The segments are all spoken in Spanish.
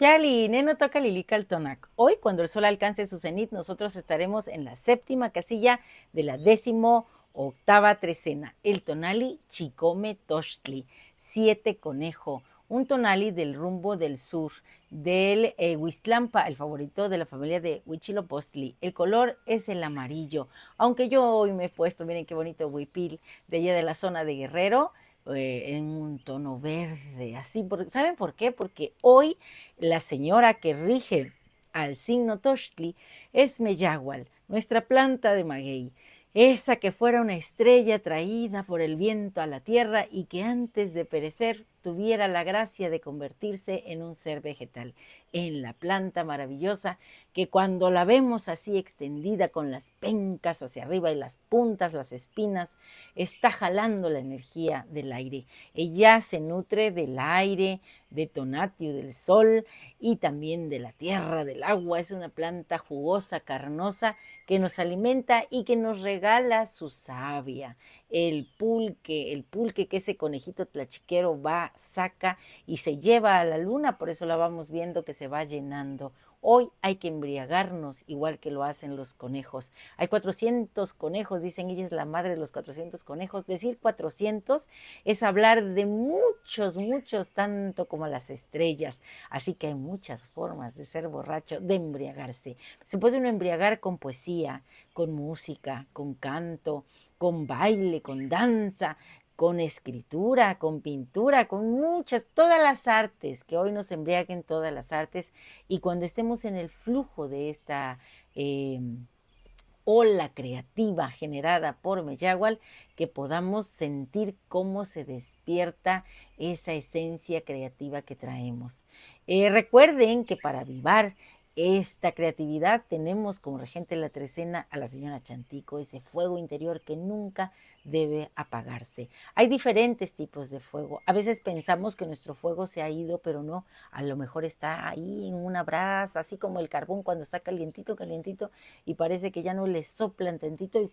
Yali, Neno toca Lilica al Tonac. Hoy, cuando el sol alcance su cenit, nosotros estaremos en la séptima casilla de la 18ª trecena, el tonali Chicome Tochtli, 7 conejo, un tonali del rumbo del sur, del Huistlampa, el favorito de la familia de Huitzilopochtli. El color es el amarillo, aunque yo hoy me he puesto, miren qué bonito huipil, de allá de la zona de Guerrero, en un tono verde, así. ¿Saben por qué? Porque hoy la señora que rige al signo Tochtli es Meyahual, nuestra planta de maguey, esa que fuera una estrella traída por el viento a la tierra y que antes de perecer tuviera la gracia de convertirse en un ser vegetal, en la planta maravillosa que cuando la vemos así extendida con las pencas hacia arriba y las puntas, las espinas, está jalando la energía del aire. Ella se nutre del aire, de Tonatio, del sol y también de la tierra, del agua. Es una planta jugosa, carnosa, que nos alimenta y que nos regala su savia. El pulque que ese conejito tlachiquero va, saca y se lleva a la luna, por eso la vamos viendo que se va llenando. Hoy hay que embriagarnos igual que lo hacen los conejos. Hay 400 conejos, dicen ella es la madre de los 400 conejos. Decir 400 es hablar de muchos, muchos, tanto como las estrellas. Así que hay muchas formas de ser borracho, de embriagarse. Se puede uno embriagar con poesía, con música, con canto, con baile, con danza, con escritura, con pintura, con muchas, todas las artes, que hoy nos embriaguen todas las artes, y cuando estemos en el flujo de esta eh, ola creativa generada por Meyahual, que podamos sentir cómo se despierta esa esencia creativa que traemos. Recuerden que para avivar esta creatividad tenemos como regente de la trecena a la señora Chantico, ese fuego interior que nunca debe apagarse. Hay diferentes tipos de fuego. A veces pensamos que nuestro fuego se ha ido, pero no, a lo mejor está ahí en una brasa, así como el carbón cuando está calientito, calientito, y parece que ya no le soplan tantito y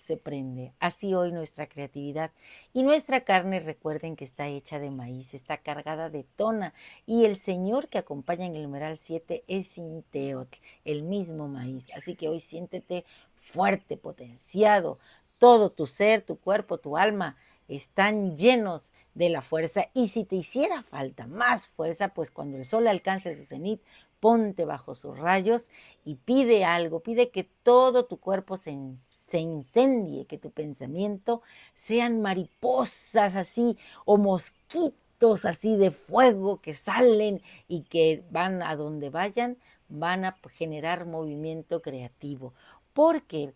se prende. Así hoy nuestra creatividad. Y nuestra carne, recuerden que está hecha de maíz, está cargada de tona. Y el señor que acompaña en el numeral 7 es Sinteotl, el mismo maíz. Así que hoy siéntete fuerte, potenciado. Todo tu ser, tu cuerpo, tu alma están llenos de la fuerza. Y si te hiciera falta más fuerza, pues cuando el sol alcance su cenit, ponte bajo sus rayos y pide algo, pide que todo tu cuerpo se incendie, que tu pensamiento sean mariposas así o mosquitos así de fuego que salen y que van a donde vayan, van a generar movimiento creativo. Porque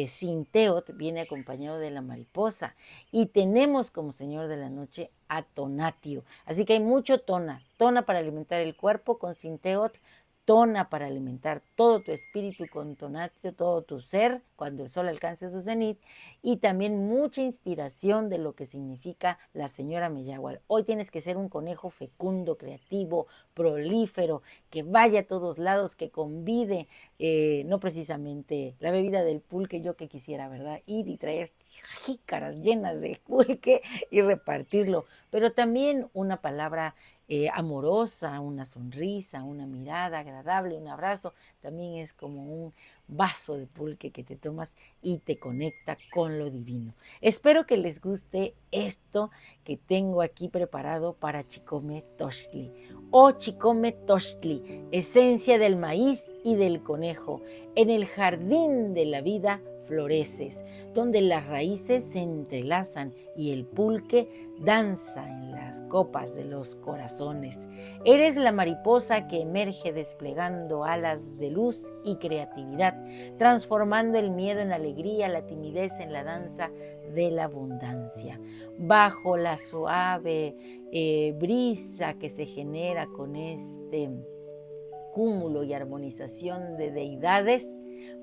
Sinteot viene acompañado de la mariposa y tenemos como señor de la noche a Tonatio. Así que hay mucho tona, tona para alimentar el cuerpo con Sinteot, tona para alimentar todo tu espíritu con tonatio, todo tu ser, cuando el sol alcance su cenit, y también mucha inspiración de lo que significa la señora Meyahual. Hoy tienes que ser un conejo fecundo, creativo, prolífero, que vaya a todos lados, que convide, no precisamente la bebida del pulque, yo que quisiera, ¿verdad? Ir y traer jícaras llenas de pulque y repartirlo, pero también una palabra amorosa, una sonrisa, una mirada agradable, un abrazo, también es como un vaso de pulque que te tomas y te conecta con lo divino. Espero que les guste esto que tengo aquí preparado para Chicome Tochtli. O Chicome Tochtli, esencia del maíz y del conejo. En el jardín de la vida floreces, donde las raíces se entrelazan y el pulque danza en las copas de los corazones. Eres la mariposa que emerge desplegando alas de luz y creatividad, transformando el miedo en alegría, la timidez en la danza de la abundancia. Bajo la suave brisa que se genera con este cúmulo y armonización de deidades,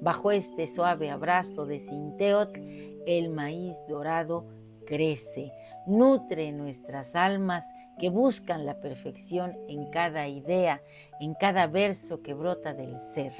bajo este suave abrazo de Sinteotl, el maíz dorado crece, nutre nuestras almas que buscan la perfección en cada idea, en cada verso que brota del ser.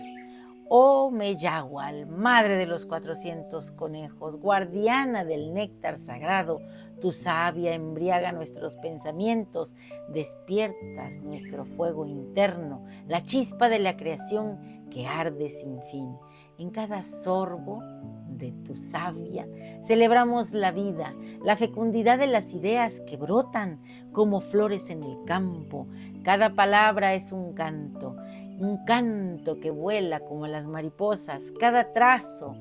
Oh Meyahual, madre de los 400 conejos, guardiana del néctar sagrado, tu savia embriaga nuestros pensamientos, despiertas nuestro fuego interno, la chispa de la creación que arde sin fin. En cada sorbo de tu savia celebramos la vida, la fecundidad de las ideas que brotan como flores en el campo. Cada palabra es un canto que vuela como las mariposas. Cada trazo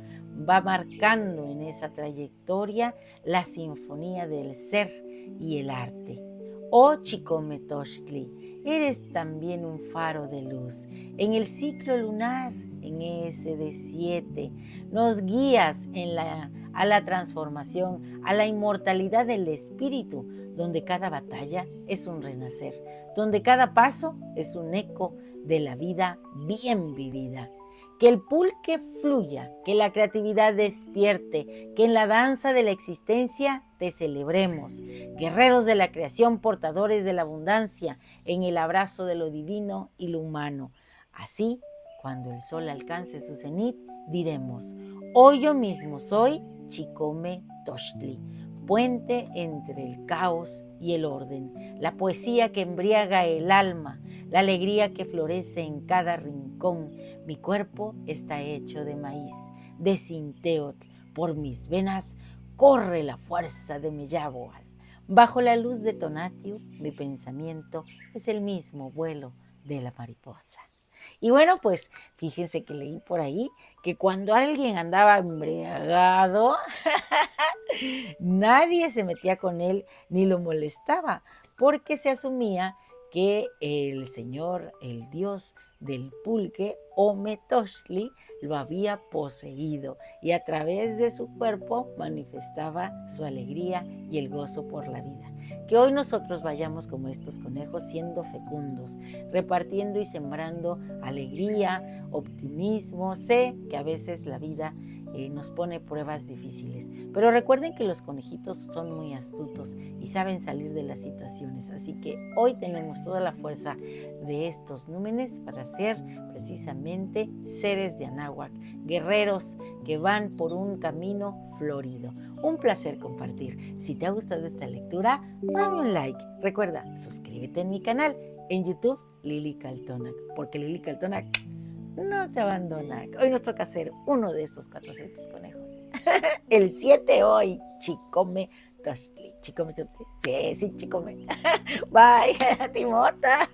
va marcando en esa trayectoria la sinfonía del ser y el arte. Oh Chicome Tochtli, eres también un faro de luz. En el ciclo lunar, en ese de 7, nos guías a la transformación, a la inmortalidad del espíritu, donde cada batalla es un renacer, donde cada paso es un eco de la vida bien vivida. Que el pulque fluya, que la creatividad despierte, que en la danza de la existencia te celebremos. Guerreros de la creación, portadores de la abundancia, en el abrazo de lo divino y lo humano. Así, cuando el sol alcance su cenit, diremos, hoy yo mismo soy Chicome Tochtli, puente entre el caos y el orden, la poesía que embriaga el alma, la alegría que florece en cada rincón. Mi cuerpo está hecho de maíz, de Cinteotl. Por mis venas corre la fuerza de Meyahual. Bajo la luz de Tonatiuh, mi pensamiento es el mismo vuelo de la mariposa. Y bueno, pues fíjense que leí por ahí que cuando alguien andaba embriagado, nadie se metía con él ni lo molestaba, porque se asumía que el señor, el dios del pulque, Ometochtli, lo había poseído y a través de su cuerpo manifestaba su alegría y el gozo por la vida. Que hoy nosotros vayamos como estos conejos siendo fecundos, repartiendo y sembrando alegría, optimismo. Sé que a veces la vida nos pone pruebas difíciles, pero recuerden que los conejitos son muy astutos y saben salir de las situaciones, así que hoy tenemos toda la fuerza de estos númenes para ser precisamente seres de Anáhuac, guerreros que van por un camino florido. Un placer compartir. Si te ha gustado esta lectura, dame un like. Recuerda, suscríbete en mi canal en YouTube, Lili Kaltonak, porque Lili Kaltonak no te abandona. Hoy nos toca hacer uno de esos 400 conejos. El 7 hoy, Chicome Tochtli. Chicome Tochtli. Sí, Chicome. Bye, Timota.